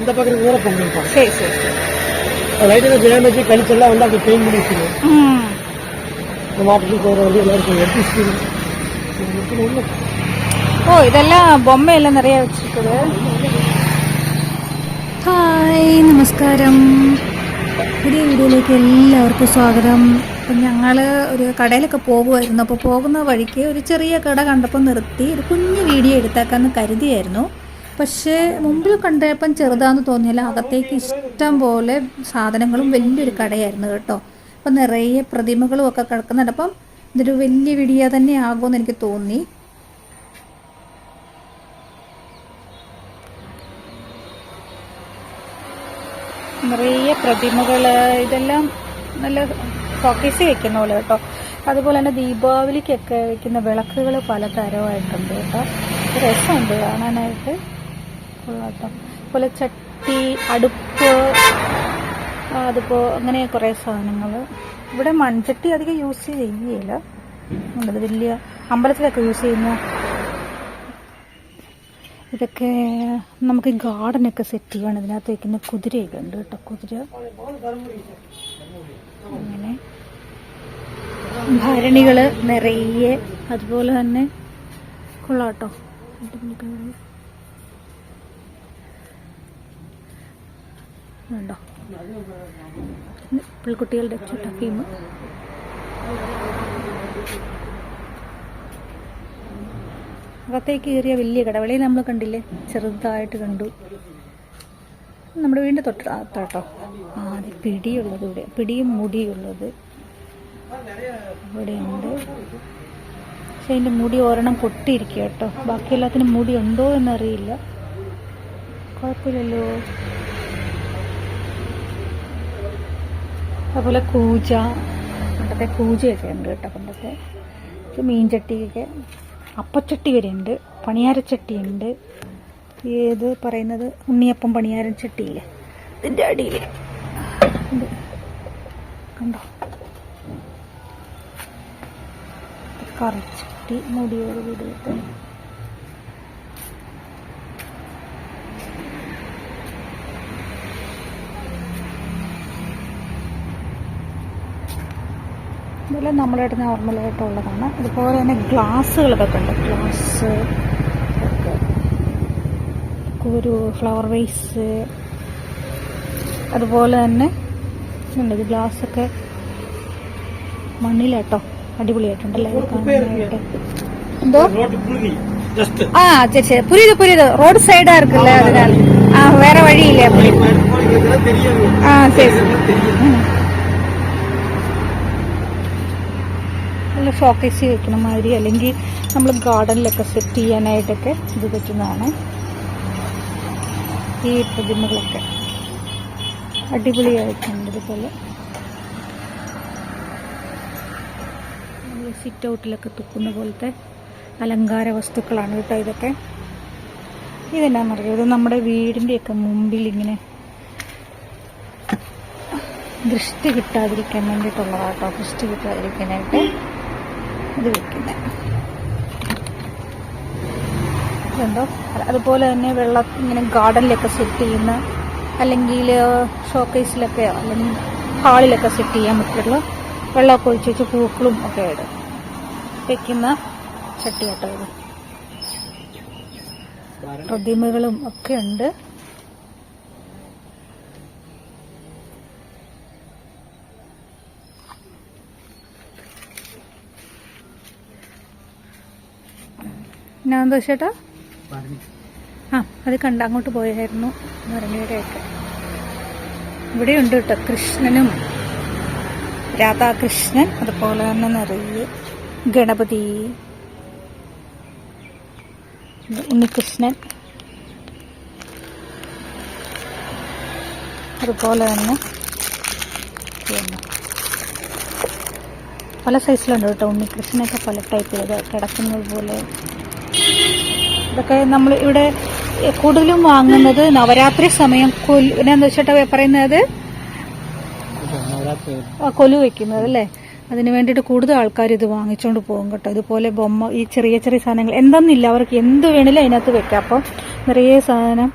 இந்த பக்கம் கூட பண்ணிருப்பாங்க. சரி சரி சரி. லைட்டாக ஜெயம் வச்சு கழிச்செல்லாம் வந்து அப்படி பெயிண்ட் பண்ணி வச்சுருவோம். மாட்டுக்கு போகிற வழி எல்லாருக்கும் எடுத்து. ஓ ഇതെല്ലാം ബൊമ്മയെല്ലാം നിറയെ വെച്ചിട്ടത്. ഹായ് നമസ്കാരം, പുതിയ വീഡിയോയിലേക്ക് എല്ലാവർക്കും സ്വാഗതം. അപ്പം ഞങ്ങൾ ഒരു കടയിലൊക്കെ പോകുമായിരുന്നു. അപ്പോൾ പോകുന്ന വഴിക്ക് ഒരു ചെറിയ കട കണ്ടപ്പോൾ നിർത്തി ഒരു കുഞ്ഞു വീഡിയോ എടുത്തേക്കാന്ന് കരുതിയായിരുന്നു. പക്ഷേ മുമ്പിൽ കണ്ടപ്പം ചെറുതാന്ന് തോന്നിയില്ല. അകത്തേക്ക് ഇഷ്ടം പോലെ സാധനങ്ങളും വലിയൊരു കടയായിരുന്നു കേട്ടോ. അപ്പം നിറയെ പ്രതിമകളും ഒക്കെ കിടക്കുന്നുണ്ട്. അപ്പം ഇതൊരു വലിയ വീഡിയോ തന്നെ ആകുമെന്ന് എനിക്ക് തോന്നി. നിറയെ പ്രതിമകൾ, ഇതെല്ലാം നല്ല ഷോക്കേസ് വെക്കുന്ന പോലെ കേട്ടോ. അതുപോലെ തന്നെ ദീപാവലിക്കൊക്കെ വെക്കുന്ന വിളക്കുകൾ പലതരമായിട്ടുണ്ട് കേട്ടോ. രസമുണ്ട് കാണാനായിട്ട് കേട്ടോ. അതുപോലെ ചട്ടി, അടുപ്പ്, അങ്ങനെ കുറേ സാധനങ്ങൾ. ഇവിടെ മൺചട്ടി അധികം യൂസ് ചെയ്യില്ല. അത് വലിയ അമ്പലത്തിലൊക്കെ യൂസ് ചെയ്യുന്ന ഇതൊക്കെ നമുക്ക് ഗാർഡനൊക്കെ സെറ്റ് ചെയ്യുകയാണ്. ഇതിനകത്ത് വയ്ക്കുന്ന കുതിരയൊക്കെ ഉണ്ട് കേട്ടോ. കുതിര അങ്ങനെ ഭരണികൾ നിറയെ, അതുപോലെ തന്നെ കൊള്ളാട്ടോ. ഉണ്ടോ പിള്ളക്കുട്ടികളുടെ ചുട്ട ഫീം. അകത്തേക്ക് കയറിയ വലിയ കട. വെളിയിൽ നമ്മൾ കണ്ടില്ലേ, ചെറുതായിട്ട് കണ്ടു. നമ്മുടെ വീടിൻ്റെ തൊട്ടാട്ടോ. അത് പിടിയുള്ളത് ഇവിടെ, പിടിയും മുടിയുള്ളത് ഇവിടെയുണ്ട്. പക്ഷെ അതിൻ്റെ മുടി ഒരെണ്ണം പൊട്ടിയിരിക്കുക കേട്ടോ. ബാക്കി എല്ലാത്തിനും മുടി ഉണ്ടോ എന്നറിയില്ല. കുഴപ്പമില്ലല്ലോ. അതുപോലെ കൂജ, പണ്ടത്തെ കൂജയൊക്കെ ഉണ്ട് കേട്ടോ. പണ്ടത്തെ മീൻചട്ടിയൊക്കെ, അപ്പച്ചട്ടി വരെ ഉണ്ട്, പണിയാരച്ചട്ടിയുണ്ട്. ഏത് പറയുന്നത് ഉണ്ണിയപ്പം പണിയാരം ചട്ടിയില്ലേ, ഇതിൻ്റെ അടിയിൽ കണ്ടോ. കറിച്ചട്ടി മുടിയോട് കൂടിയിട്ട്. ഇതെല്ലാം നമ്മുടെ അടുത്ത് നോർമലായിട്ടുള്ളതാണ്. അതുപോലെ തന്നെ ഗ്ലാസ്സുകളൊക്കെ ഉണ്ട്. ഗ്ലാസ് ഒക്കെ, ഒരു ഫ്ലവർ വേസ്, അതുപോലെ തന്നെ ഉണ്ട്. ഗ്ലാസ്സൊക്കെ മണ്ണിലാട്ടോ, അടിപൊളിയായിട്ടുണ്ടല്ലേ കാണാനായിട്ട്. എന്തോ ആ ശരി ശരി, പുരിയത് റോഡ് സൈഡാ இருக்குல்ல, അതിനാൽ വേറെ വഴിയില്ല. ശരി. നല്ല ഷോക്കേസ് വെക്കണ മാതിരി, അല്ലെങ്കിൽ നമ്മൾ ഗാർഡനിലൊക്കെ സെറ്റ് ചെയ്യാനായിട്ടൊക്കെ ഇത് പറ്റുന്നതാണ്. ഈ പ്രതിമകളൊക്കെ അടിപൊളിയായിട്ടുണ്ട്. ഇതുപോലെ സിറ്റ് ഔട്ടിലൊക്കെ തുക്കുന്ന പോലത്തെ അലങ്കാര വസ്തുക്കളാണ് കേട്ടോ ഇതൊക്കെ. ഇതെന്നാണെന്നറിയോ, ഇത് നമ്മുടെ വീടിൻ്റെയൊക്കെ മുമ്പിൽ ഇങ്ങനെ ദൃഷ്ടി കിട്ടാതിരിക്കാൻ വേണ്ടിയിട്ടുള്ളതാട്ടോ. ദൃഷ്ടി കിട്ടാതിരിക്കാനായിട്ട് ഇത് വെക്കുന്നത് ഇതുണ്ടോ. അതുപോലെ തന്നെ വെള്ളം ഇങ്ങനെ ഗാർഡനിലൊക്കെ സെറ്റ് ചെയ്യുന്ന, അല്ലെങ്കിൽ ഷോക്കേസിലൊക്കെയോ അല്ലെങ്കിൽ ഹാളിലൊക്കെ സെറ്റ് ചെയ്യാൻ പറ്റുള്ള വെള്ളമൊക്കെ ഒഴിച്ച് വെച്ച് പൂക്കളും ഒക്കെ ആയിട്ട് വെക്കുന്ന ചട്ടിയാട്ടോ ഇത്. പ്രതിമകളും ഒക്കെ ഉണ്ട്. ഞാൻ എന്താ ചേട്ടാ അത് കണ്ട അങ്ങോട്ട് പോയായിരുന്നു ഭരണിയുടെയൊക്കെ. ഇവിടെയുണ്ട് കേട്ടോ കൃഷ്ണനും രാധാകൃഷ്ണൻ, അതുപോലെ തന്നെ നിറയെ ഗണപതി, ഉണ്ണികൃഷ്ണൻ, അതുപോലെ തന്നെ പല സൈസിലുണ്ട് കേട്ടോ. ഉണ്ണികൃഷ്ണനൊക്കെ പല ടൈപ്പിലൊക്കെ കിടക്കുന്നത് പോലെ. ഇതൊക്കെ നമ്മൾ ഇവിടെ കൂടുതലും വാങ്ങുന്നത് നവരാത്രി സമയം. എന്താ വെച്ചിട്ടാ പറയുന്നത്, കൊലു വെക്കുന്നത് അല്ലേ, അതിന് വേണ്ടിയിട്ട് കൂടുതൽ ആൾക്കാർ ഇത് വാങ്ങിച്ചുകൊണ്ട് പോകും കേട്ടോ. ഇതുപോലെ ബൊമ്മ, ഈ ചെറിയ ചെറിയ സാധനങ്ങൾ എന്താണെന്നില്ല, അവർക്ക് എന്ത് വേണേലും അതിനകത്ത് വെക്കാം. അപ്പം നിറയെ സാധനം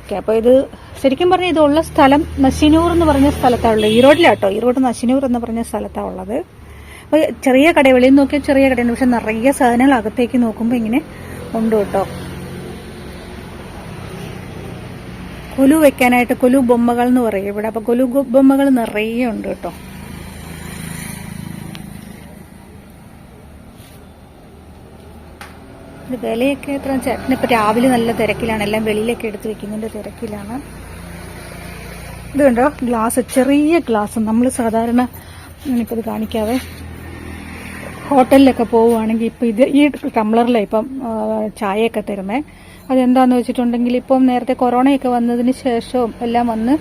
ഓക്കെ. അപ്പോൾ ഇത് ശരിക്കും പറഞ്ഞാൽ ഇതുള്ള സ്ഥലം നശിനൂർ എന്ന് പറഞ്ഞ സ്ഥലത്താണ് ഉള്ളത്. ഈറോഡിലാട്ടോ, ഈറോഡ് നശിനൂർ എന്ന് പറഞ്ഞ സ്ഥലത്താണ് ഉള്ളത്. അപ്പോൾ ചെറിയ കട, വെളിയിൽ നോക്കിയാൽ ചെറിയ കടയുണ്ട്, പക്ഷെ നിറയെ സാധനങ്ങൾ അകത്തേക്ക് നോക്കുമ്പോൾ ഇങ്ങനെ ഉണ്ട് കേട്ടോ. കൊലു വെക്കാനായിട്ട് കൊലു ബൊമ്മകൾ എന്ന് പറയും ഇവിടെ. അപ്പോൾ കൊലു ബൊമ്മകൾ നിറയെ ഉണ്ട് കേട്ടോ. ഇത് വിലയൊക്കെ എത്ര? ചേട്ടനിപ്പോൾ രാവിലെ നല്ല തിരക്കിലാണ്, എല്ലാം വെളിയിലൊക്കെ എടുത്ത് വെക്കുന്നതിൻ്റെ തിരക്കിലാണ്. ഇത് കണ്ടോ, ഗ്ലാസ്, ചെറിയ ഗ്ലാസ്. നമ്മൾ സാധാരണ ഞാനിപ്പോൾ ഇത് കാണിക്കാവേ, ഹോട്ടലിലൊക്കെ പോവുകയാണെങ്കിൽ ഇപ്പം ഇത് ഈ ടംബ്ലറിലാണ് ഇപ്പം ചായയൊക്കെ തരുന്നത്. അതെന്താണെന്ന് വെച്ചിട്ടുണ്ടെങ്കിൽ ഇപ്പം നേരത്തെ കൊറോണയൊക്കെ വന്നതിന് ശേഷവും എല്ലാം വന്ന്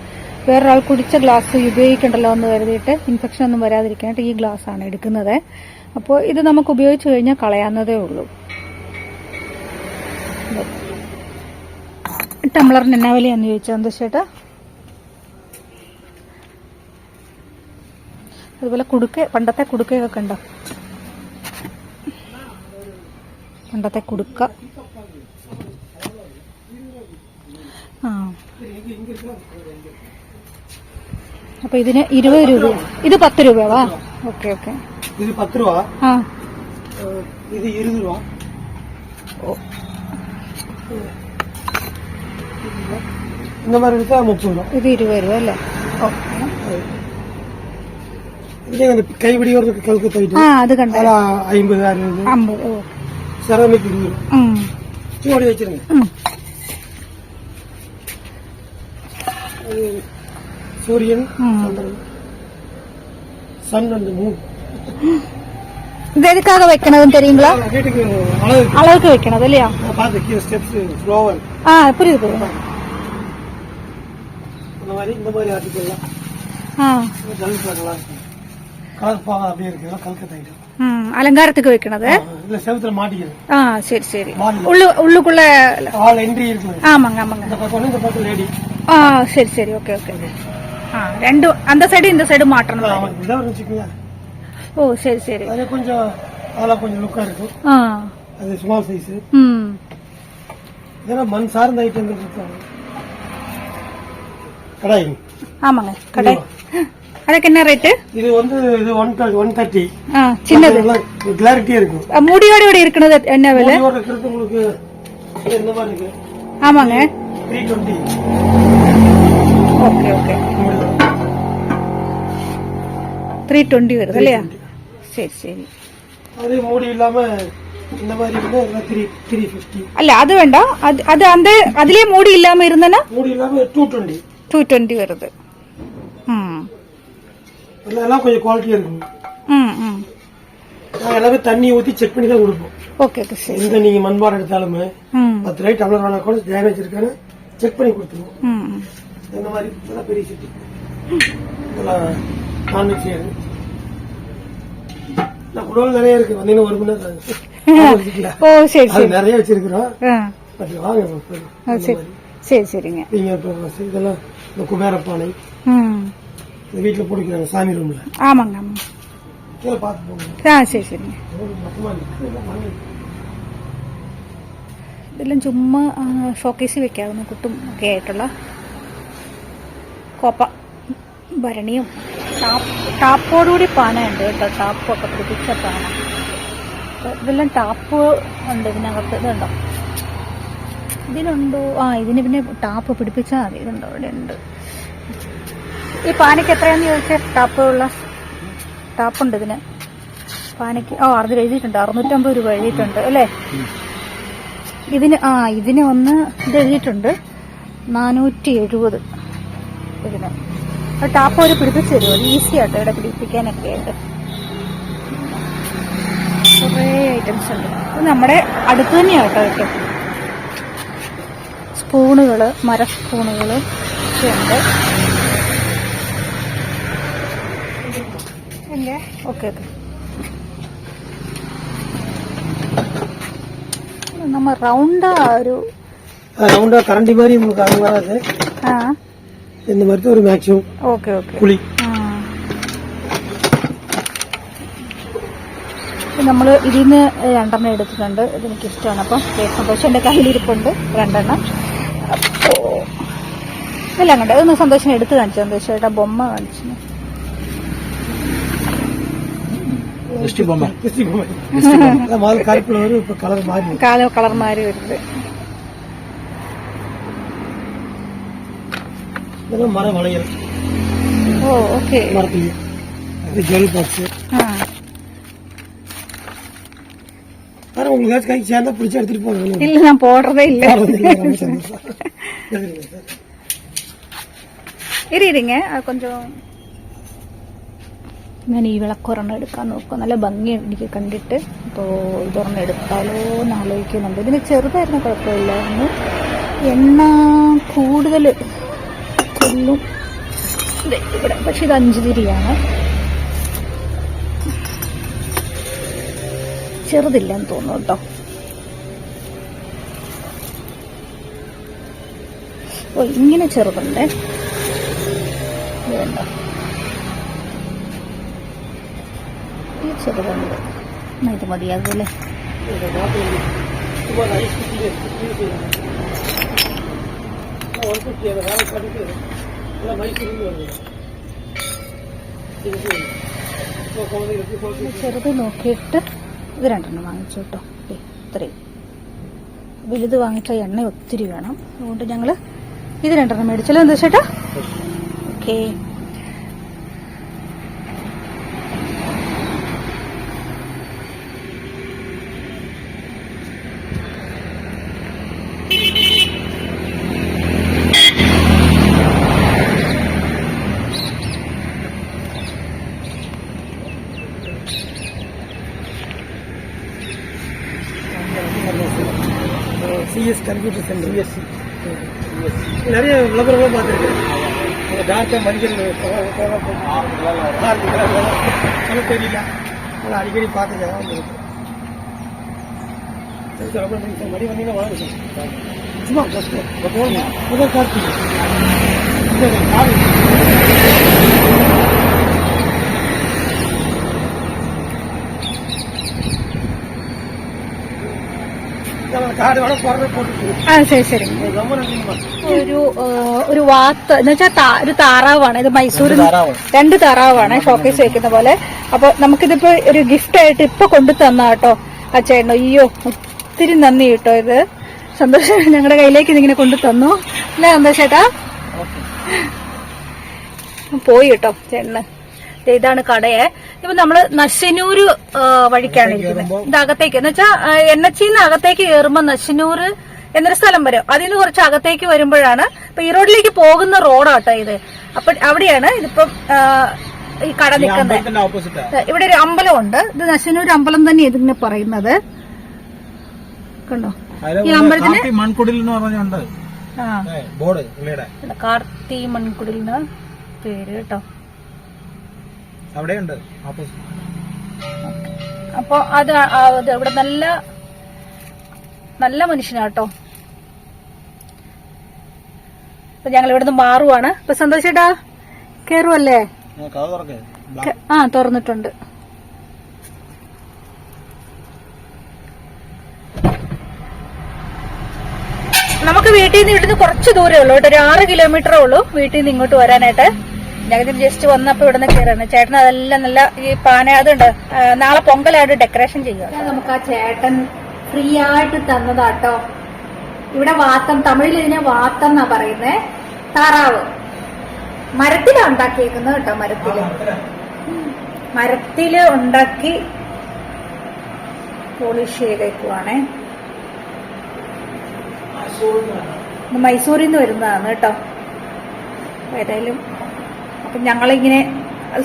വേറൊരാൾ കുടിച്ച ഗ്ലാസ് ഉപയോഗിക്കണ്ടല്ലോ എന്ന് കരുതിയിട്ട് ഇൻഫെക്ഷൻ ഒന്നും വരാതിരിക്കാനായിട്ട് ഈ ഗ്ലാസ്സാണ് എടുക്കുന്നത്. അപ്പോൾ ഇത് നമുക്ക് ഉപയോഗിച്ച് കഴിഞ്ഞാൽ കളയാവുന്നതേ ഉള്ളൂ. ടംബ്ലറിന് എന്നാ വിലയാന്ന് ചോദിച്ചാൽ എന്താ ചേട്ടാ? അതുപോലെ കുടുക്ക, പണ്ടത്തെ കുടുക്കയൊക്കെ ഉണ്ടോ? പണ്ടത്തെ കുടുക്ക. ആ, അപ്പൊ ഇതിന് 20 രൂപ, ഇത് 10 രൂപയാ? Okay okay. ഇത് 10 രൂപ. ആ, ഇത് 20 രൂപ. இந்த மாதிரி எடுத்தா 30 ரூபா. ഇത് 20 രൂപ അല്ലേ? ഓക്കെ. ഇതിന്റെ കൈപിടി വർക്ക് കൽക്ക് പോയിട്ട് അത് കണ്ടോ, 50 60 50. ഓ, സെറാമിക് 20 രൂപ. ചൂടി വെച്ചിരുന്നു. சூரியன், சன் அண்ட் மூன். இது எதுக்காக வைக்கணும் தெரியுங்களா? வீட்டுக்கு அளவுக்கு வைக்கணும் இல்லையா? பாத்து ஸ்டெப்ஸ் ஃப்ளவர். புரியுது புரியுது. இந்த மாதிரி ஆர்டிகல்லாம் ஜல் பண்ணலாம். கலர் பாக அப்படியே இருக்கு, கல்கத்தா ஐட்டம். அலங்காரத்துக்கு வைக்கണது இல்ல, செவுத்துல மாட்டிக்கிறது. சரி சரி. உள்ளுக்குள்ள ஆல் என்ட்ரி இருக்கு. ஆமாங்க ஆமாங்க. இந்த பக்கம் இந்த பக்கம் லேடி. சரி சரி. Okay okay. ரெண்டும் அந்த சைடு இந்த சைடு மாட்டணும். இதான் வச்சுக்கோங்க. ஓ சரி சரி. அது கொஞ்சம் அதெல்லாம் கொஞ்சம் லுக்கா இருக்கும். அது ஸ்மால் சைஸ். இதெல்லாம் மண் சார்ந்த ஐட்டம் இருக்காங்க. கடாய். ஆமாங்க, கடாய். அதுக்கு என்ன ரேட்? இது வந்து இது 130. சின்னது கிளாரிட்டி இருக்கும். மூடியோட இருக்கிறது என்ன விலை? மூடியோட இருக்கிறது உங்களுக்கு இந்த மாதிரி இருக்கு. ஆமாங்க, 320. Okay okay. 320 வருது இல்லையா? சரி சரி. அது மூடி இல்லாம இந்த மாதிரி இருந்தா 350. அல்ல அது வேண்டாம், அது அந்த அதுலயே மூடி இல்லாம இருந்தனா மூடி இல்லாம 220 வருது. எல்லாம் கொஞ்சம் குவாலிட்டியா இருக்கும். நான் எல்லாமே தண்ணி ஊத்தி செக் பண்ணி தான் கொடுப்போம். Okay okay. சரி. எந்த நீங்க மண்பாறை எடுத்தாலுமே 10 லைட் டம்ளர் வேணா கூட டேமேஜ் இருக்கான்னு செக் பண்ணி கொடுத்துருவோம். இந்த மாதிரி இதெல்லாம் பெரிய சிட்டி, இதெல்லாம் நான்வெஜ் செய்யாது. குடோல் நிறைய இருக்கு, வந்தீங்கன்னா 1 மணி நேரம். ஓ சரி சரி. நிறைய வச்சிருக்கிறோம். வாங்க. சரி சரிங்க. நீங்க இதெல்லாம் இந்த குபேரப்பானை இந்த வீட்டுல போட்டுக்கிறாங்க சாமி ரூம்ல. ஆமாங்க ஆமாங்க. கீழே பார்த்து போங்க. சரி சரிங்க. ഇതെല്ലാം ചുമ്മാ ഷോക്കേസിൽ വെക്കാവുന്ന കുട്ടും ഒക്കെ ആയിട്ടുള്ള കോപ്പ ഭരണിയും ടാപ്പോടുകൂടി പാനയുണ്ട് കേട്ടോ. ടാപ്പൊക്കെ പിടിപ്പിച്ച പാന. ഇതെല്ലാം ടാപ്പ് ഉണ്ട് ഇതിനകത്ത്. ഇതുണ്ടോ? ഇതിനുണ്ടോ? ഇതിന് പിന്നെ ടാപ്പ് പിടിപ്പിച്ചാൽ മതി. ഇതുണ്ടോ? ഇവിടെ ഉണ്ട്. ഈ പാനയ്ക്ക് എത്രയാന്ന് ചോദിച്ചാൽ ടാപ്പുണ്ട് ഇതിന്. പാനയ്ക്ക് അത് എഴുതിയിട്ടുണ്ട്, 650 രൂപ എഴുതിയിട്ടുണ്ട് അല്ലേ? ഇതിന് ഒന്ന് ഇത് എഴുതിയിട്ടുണ്ട് 470 ഇതിന്. ടാപ്പ് ഒരു പിടിപ്പിച്ച് തരുമോ? ഈസി ആട്ടോ ഇവിടെ പിടിപ്പിക്കാനൊക്കെ ആയിട്ട്. കുറേ ഐറ്റംസ് ഉണ്ട്. ഇത് നമ്മുടെ അടുത്ത് തന്നെയാട്ടോ കേട്ടോ. സ്പൂണുകൾ, മര സ്പൂണുകൾ ഒക്കെ ഉണ്ട്. Okay okay. நம்ம ரவுண்டா கரண்டி மாதிரி உங்களுக்கு அது வராது. இந்த மாதிரி ஒரு மேக்ஸிமம். Okay okay. குழி നമ്മൾ ഇതിന്ന് 2 എണ്ണം എടുത്തിട്ടുണ്ട്. ഇതെനിക്ക് ഇഷ്ടമാണ്. അപ്പം പക്ഷെ എൻ്റെ കയ്യിലിരിപ്പുണ്ട് 2 എണ്ണം. അപ്പോൾ അല്ല അങ്ങോട്ട് അതൊന്ന് സന്തോഷം എടുത്ത് കാണിച്ചു. സന്തോഷമായിട്ട് ആ ബൊമ്മ കാണിച്ചു. കളർ മാറി വരുന്നത്. மர வளையல். ஓ ஓகே. மரத்துல இது ஜுவல் பாக்ஸ். பாரு உங்களுக்கு கை சேர்ந்தா பிடிச்சு எடுத்துட்டு போங்க. இல்ல நான் போடுறதே இல்ல. ഇരുங்க கொஞ்சம் ഞാൻ ഈ വിളക്കൊരെണ്ണം എടുക്കാൻ നോക്കാം. നല്ല ഭംഗിയാണ് എനിക്ക് കണ്ടിട്ട്. അപ്പോൾ ഇതൊരെണ്ണം എടുത്താലോ എന്ന് ആലോചിക്കുന്നുണ്ട്. ഇതിന് ചെറുതായിരുന്നു, കുഴപ്പമില്ലായിരുന്നു. എണ്ണ കൂടുതൽ കൊല്ലും ഇവിടെ. പക്ഷെ ഇത് 5 തിരിയാണ്, ചെറുതില്ലെന്ന് തോന്നുന്നു കേട്ടോ. ഓ ഇങ്ങനെ ചെറുതുണ്ടേ, വേണ്ട ഈ ചെറുതുണ്ട്. ഇത് മതിയാകൂല്ലേ? ചെറുത് നോക്കിയിട്ട് ഇത് 2 വാങ്ങിച്ചു കേട്ടോ. ഇത്രയും വലുത് വാങ്ങിച്ച എണ്ണ ഒത്തിരി വേണം. അതുകൊണ്ട് ഞങ്ങൾ ഇത് 2 മേടിച്ചല്ലോ. എന്താ ചേട്ടാ? Okay. CS computer centre. CSC நிறைய விளம்பரங்களும் பார்த்துருக்கேன். டாக்டர் மஞ்சள் தெரியல, அதை அடிக்கடி பார்த்துருக்கேன். மடி வந்தீங்கன்னா வாங்க. சும்மா முதல் கார்த்திகை ശരി ശരി. ഒരു വാത്ത് എന്ന് വെച്ചാൽ ഒരു താറാവാണ് ഇത്. മൈസൂർ 2 താറാവാണ് ഷോക്കേസ് വെക്കുന്ന പോലെ. അപ്പൊ നമുക്കിതിപ്പോ ഒരു ഗിഫ്റ്റ് ആയിട്ട് ഇപ്പൊ കൊണ്ടു തന്ന കേട്ടോ ആ ചേട്ടൻ. അയ്യോ ഒത്തിരി നന്ദി കേട്ടോ. ഇത് സന്തോഷം ഞങ്ങളുടെ കയ്യിലേക്ക് ഇതിങ്ങനെ കൊണ്ടു തന്നു. അല്ലേ സന്തോഷേട്ടാ? പോയി കേട്ടോ ചേട്ടന്. ഇതാണ് കടയെ. ഇപ്പൊ നമ്മള് നശനൂര് വഴിക്കാണ് ഇരിക്കുന്നത്. ഇത് അകത്തേക്ക് എന്ന് വെച്ചാൽ NH-ന്ന് അകത്തേക്ക് കയറുമ്പോ നശനൂര് എന്നൊരു സ്ഥലം വരും. അതിന് കുറച്ച് അകത്തേക്ക് വരുമ്പോഴാണ് ഇപ്പൊ ഈ റോഡിലേക്ക് പോകുന്ന റോഡാട്ടോ ഇത്. അപ്പൊ അവിടെയാണ് ഇതിപ്പം ഈ കട നിൽക്കുന്നത്. ഇവിടെ ഒരു അമ്പലമുണ്ട്. ഇത് നശനൂർ അമ്പലം തന്നെ ഇതിനെ പറയുന്നത്. കണ്ടോ ഈ അമ്പലത്തിന് മൺകുടിൽ എന്ന് പറഞ്ഞുണ്ട്. കാർത്തി മൺകുടിൽ പേര് കേട്ടോ. അവിടെയുണ്ട്. അപ്പൊ അത് ഇവിടെ നല്ല നല്ല മനുഷ്യനാട്ടോ. അപ്പൊ ഞങ്ങൾ ഇവിടുന്ന് മാറുവാണ്. ഇപ്പൊ സന്തോഷേട്ടാ കേറുവല്ലേ? ആ തുറന്നിട്ടുണ്ട്. നമുക്ക് വീട്ടിൽ നിന്ന് ഇവിടുന്ന് കുറച്ച് ദൂരമേ ഉള്ളൂ കേട്ടോ. ഒരു 6 കിലോമീറ്ററേ ഉള്ളൂ വീട്ടിൽ നിന്ന് ഇങ്ങോട്ട് വരാനായിട്ട്. ഞങ്ങൾ ജസ്റ്റ് വന്നപ്പോ ഇവിടുന്ന് കയറാണ്. ചേട്ടൻ അതെല്ലാം നല്ല ഈ പാന അതുണ്ട്. നാളെ പൊങ്കലായിട്ട് ഡെക്കറേഷൻ ചെയ്യുക. നമുക്ക് ആ ചേട്ടൻ ഫ്രീ ആയിട്ട് തന്നതാട്ടോ. ഇവിടെ വാത്തം, തമിഴിൽ ഇതിനെ വാത്തം എന്നാ പറയുന്നേ. താറാവ് മരത്തിലാ ഉണ്ടാക്കിയേക്കുന്നത് കേട്ടോ. മരത്തില് ഉണ്ടാക്കി പോളിഷ് ചെയ്തേക്കുവാണേ. മൈസൂരിൽ നിന്ന് വരുന്നതാണ് കേട്ടോ. ഏതായാലും അപ്പൊ ഞങ്ങളിങ്ങനെ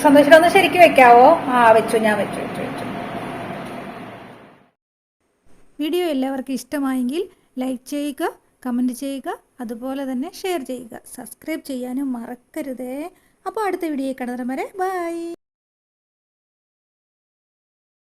സന്തോഷിച്ചൊന്ന് ശരിക്കും വെക്കാവോ? വെച്ചു, ഞാൻ വെച്ചു. വീഡിയോ എല്ലാവർക്കും ഇഷ്ടമായെങ്കിൽ ലൈക്ക് ചെയ്യുക, കമന്റ് ചെയ്യുക, അതുപോലെ തന്നെ ഷെയർ ചെയ്യുക. സബ്സ്ക്രൈബ് ചെയ്യാനും മറക്കരുതേ. അപ്പോൾ അടുത്ത വീഡിയോ കാണുന്നവരെ ബൈ.